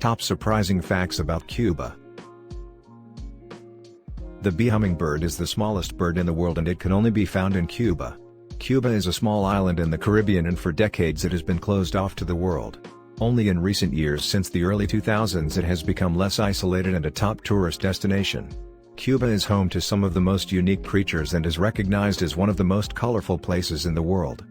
Top surprising facts about Cuba. The bee hummingbird is the smallest bird in the world and it can only be found in Cuba. Cuba is a small island in the Caribbean and for decades it has been closed off to the world. Only in recent years since the early 2000s it has become less isolated and a top tourist destination. Cuba is home to some of the most unique creatures and is recognized as one of the most colorful places in the world.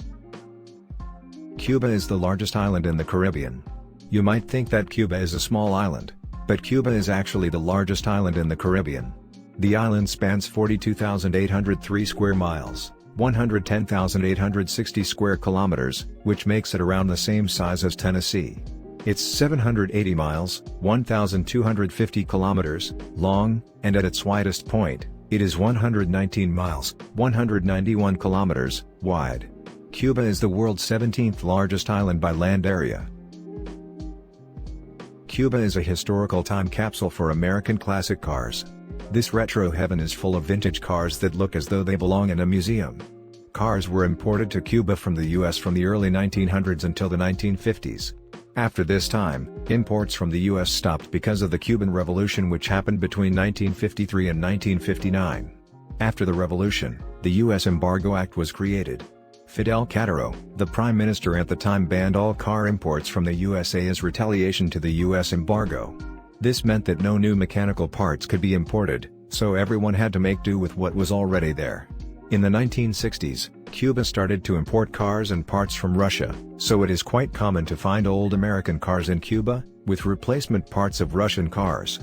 Cuba is the largest island in the Caribbean. You might think that Cuba is a small island, but Cuba is actually the largest island in the Caribbean. The island spans 42,803 square miles, 110,860 square kilometers, which makes it around the same size as Tennessee. It's 780 miles, 1,250 kilometers, long, and at its widest point, it is 119 miles, 191 kilometers, wide. Cuba is the world's 17th largest island by land area. Cuba is a historical time capsule for American classic cars. This retro heaven is full of vintage cars that look as though they belong in a museum. Cars were imported to Cuba from the US from the early 1900s until the 1950s. After this time, imports from the US stopped because of the Cuban Revolution which happened between 1953 and 1959. After the revolution, the US Embargo Act was created. Fidel Castro, the prime minister at the time, banned all car imports from the USA as retaliation to the US embargo. This meant that no new mechanical parts could be imported, so everyone had to make do with what was already there. In the 1960s, Cuba started to import cars and parts from Russia, so it is quite common to find old American cars in Cuba, with replacement parts of Russian cars.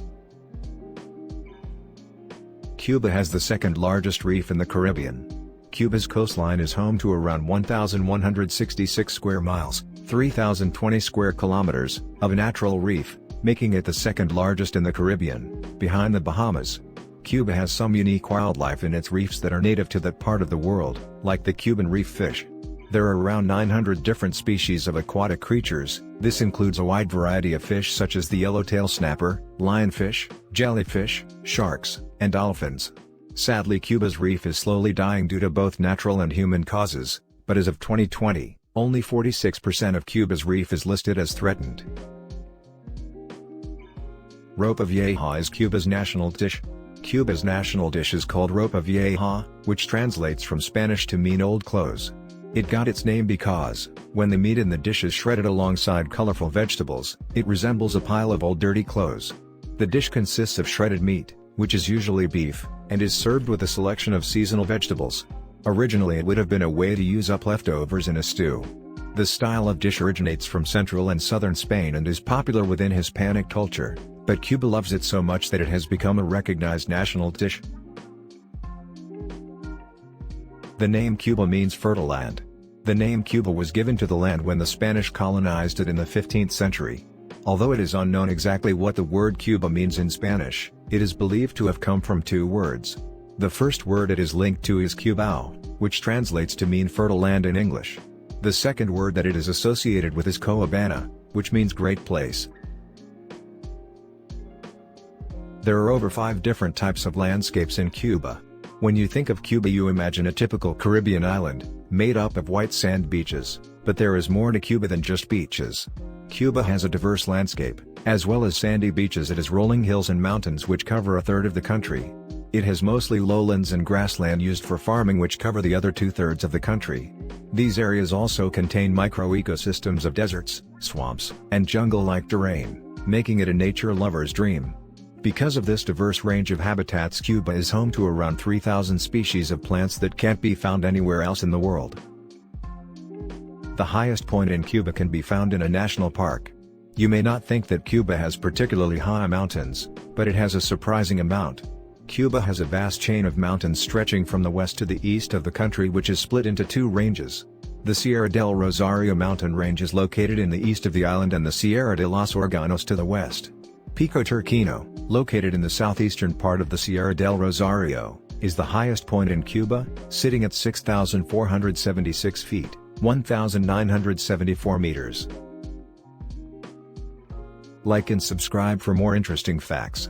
Cuba has the second largest reef in the Caribbean. Cuba's coastline is home to around 1,166 square miles, 3,020 square kilometers, of natural reef, making it the second largest in the Caribbean, behind the Bahamas. Cuba has some unique wildlife in its reefs that are native to that part of the world, like the Cuban reef fish. There are around 900 different species of aquatic creatures. This includes a wide variety of fish such as the yellowtail snapper, lionfish, jellyfish, sharks, and dolphins. Sadly, Cuba's reef is slowly dying due to both natural and human causes, but as of 2020, only 46% of Cuba's reef is listed as threatened. Ropa vieja is Cuba's national dish. Cuba's national dish is called ropa vieja, which translates from Spanish to mean old clothes. It got its name because, when the meat in the dish is shredded alongside colorful vegetables, it resembles a pile of old dirty clothes. The dish consists of shredded meat, which is usually beef, and is served with a selection of seasonal vegetables. Originally it would have been a way to use up leftovers in a stew. The style of dish originates from central and southern Spain and is popular within Hispanic culture, but Cuba loves it so much that it has become a recognized national dish. The name Cuba means fertile land. The name Cuba was given to the land when the Spanish colonized it in the 15th century. Although it is unknown exactly what the word Cuba means in Spanish, it is believed to have come from two words. The first word it is linked to is cubao, which translates to mean fertile land in English. The second word that it is associated with is Coabana, which means great place. There are over 5 different types of landscapes in Cuba. When you think of Cuba you imagine a typical Caribbean island, made up of white sand beaches, but there is more to Cuba than just beaches. Cuba has a diverse landscape, as well as sandy beaches. It has rolling hills and mountains which cover a third of the country. It has mostly lowlands and grassland used for farming which cover the other 2/3 of the country. These areas also contain micro-ecosystems of deserts, swamps, and jungle-like terrain, making it a nature lover's dream. Because of this diverse range of habitats, Cuba is home to around 3,000 species of plants that can't be found anywhere else in the world. The highest point in Cuba can be found in a national park. You may not think that Cuba has particularly high mountains, but it has a surprising amount. Cuba has a vast chain of mountains stretching from the west to the east of the country, which is split into 2 ranges. The Sierra del Rosario mountain range is located in the east of the island and the Sierra de los Órganos to the west. Pico Turquino, located in the southeastern part of the Sierra del Rosario, is the highest point in Cuba, sitting at 6,476 feet, 1,974 meters. Like and subscribe for more interesting facts.